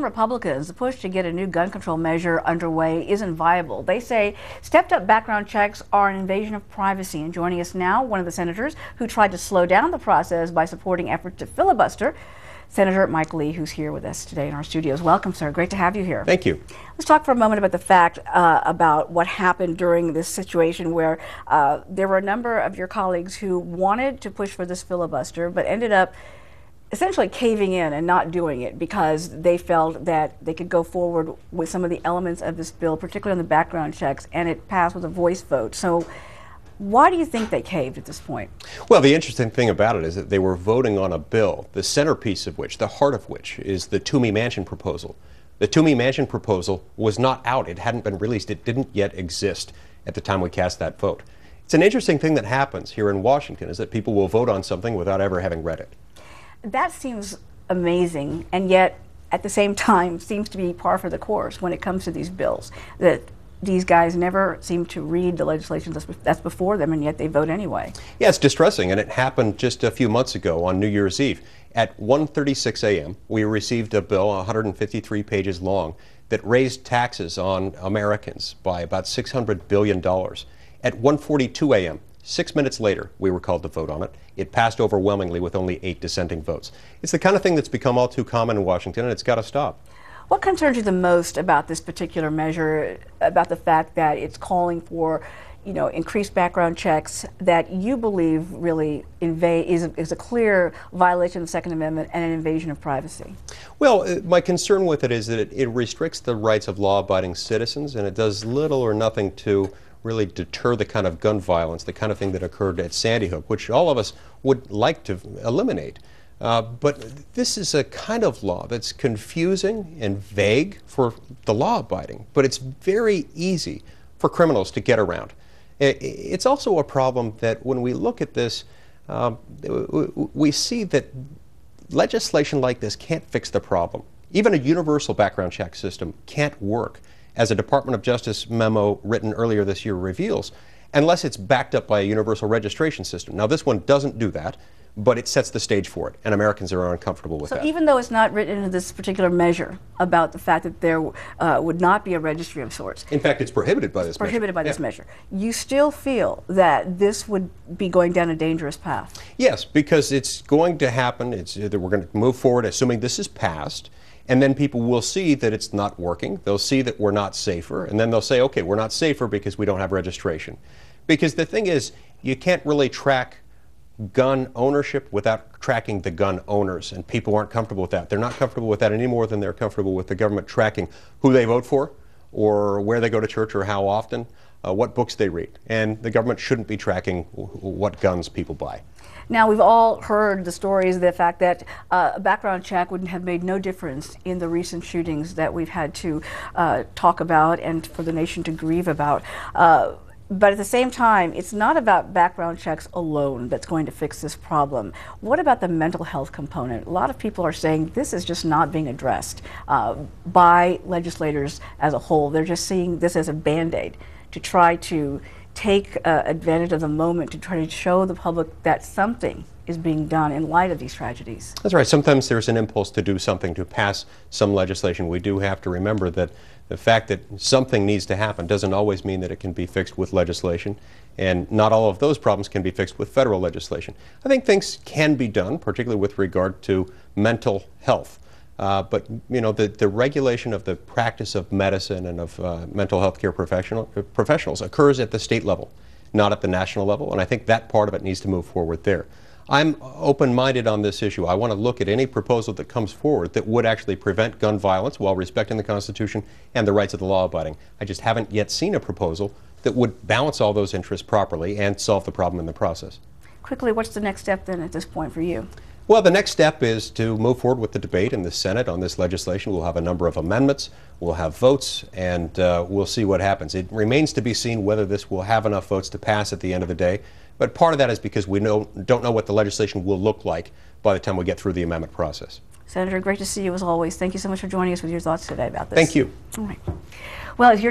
Republicans, the push to get a new gun control measure underway isn't viable. They say stepped-up background checks are an invasion of privacy. And joining us now, one of the senators who tried to slow down the process by supporting efforts to filibuster, Senator Mike Lee, who's here with us today in our studios. Welcome, sir. Great to have you here. Thank you. Let's talk for a moment about the fact about what happened during this situation where there were a number of your colleagues who wanted to push for this filibuster, but ended up essentially caving in and not doing it because they felt that they could go forward with some of the elements of this bill, particularly on the background checks, and it passed with a voice vote. So why do you think they caved at this point? Well, the interesting thing about it is that they were voting on a bill, the centerpiece of which, the heart of which, is the Toomey Manchin proposal. The Toomey Manchin proposal was not out. It hadn't been released. It didn't yet exist at the time we cast that vote. It's an interesting thing that happens here in Washington, is that people will vote on something without ever having read it. That seems amazing, and yet at the same time seems to be par for the course when it comes to these bills, that these guys never seem to read the legislation that's before them, and yet they vote anyway. Yeah, it's distressing, and it happened just a few months ago on New Year's Eve. At 1:36 a.m., we received a bill 153 pages long that raised taxes on Americans by about $600 billion. At 1:42 a.m., 6 minutes later, we were called to vote on it. It passed overwhelmingly with only 8 dissenting votes. It's the kind of thing that's become all too common in Washington, and it's got to stop. What concerns you the most about this particular measure, about the fact that it's calling for, increased background checks that you believe really is a clear violation of the Second Amendment and an invasion of privacy? Well, my concern with it is that it restricts the rights of law-abiding citizens, and it does little or nothing to really deter the kind of gun violence, the kind of thing that occurred at Sandy Hook, which all of us would like to eliminate. But this is a kind of law that's confusing and vague for the law-abiding, but it's very easy for criminals to get around. It's also a problem that when we look at this, we see that legislation like this can't fix the problem. Even a universal background check system can't work, as a Department of Justice memo written earlier this year reveals, unless it's backed up by a universal registration system. Now, this one doesn't do that, but it sets the stage for it, and Americans are uncomfortable with that. So even though it's not written into this particular measure about the fact that there would not be a registry of sorts. In fact, it's prohibited by this measure. Prohibited by this measure. You still feel that this would be going down a dangerous path? Yes, because it's going to happen. We're going to move forward assuming this is passed, and then people will see that it's not working. They'll see that we're not safer, and then they'll say, okay, we're not safer because we don't have registration. Because the thing is, you can't really track gun ownership without tracking the gun owners, and people aren't comfortable with that. They're not comfortable with that any more than they're comfortable with the government tracking who they vote for, or where they go to church, or how often, what books they read. And the government shouldn't be tracking what guns people buy. Now, we've all heard the stories, the fact that a background check would have made no difference in the recent shootings that we've had to talk about and for the nation to grieve about. But at the same time, it's not about background checks alone that's going to fix this problem. What about the mental health component? A lot of people are saying this is just not being addressed by legislators as a whole. They're just seeing this as a Band-Aid to try to take advantage of the moment to try to show the public that something is being done in light of these tragedies. That's right. Sometimes there's an impulse to do something, to pass some legislation. We do have to remember that the fact that something needs to happen doesn't always mean that it can be fixed with legislation, and not all of those problems can be fixed with federal legislation. I think things can be done, particularly with regard to mental health. But the regulation of the practice of medicine and of mental health care professionals occurs at the state level, not at the national level, and I think that part of it needs to move forward there. I'm open-minded on this issue. I want to look at any proposal that comes forward that would actually prevent gun violence while respecting the Constitution and the rights of the law-abiding. I just haven't yet seen a proposal that would balance all those interests properly and solve the problem in the process. Quickly, what's the next step then at this point for you? Well, the next step is to move forward with the debate in the Senate on this legislation. We'll have a number of amendments, we'll have votes, and we'll see what happens. It remains to be seen whether this will have enough votes to pass at the end of the day, but part of that is because we don't know what the legislation will look like by the time we get through the amendment process. Senator, great to see you as always. Thank you so much for joining us with your thoughts today about this. Thank you. All right. Well, as your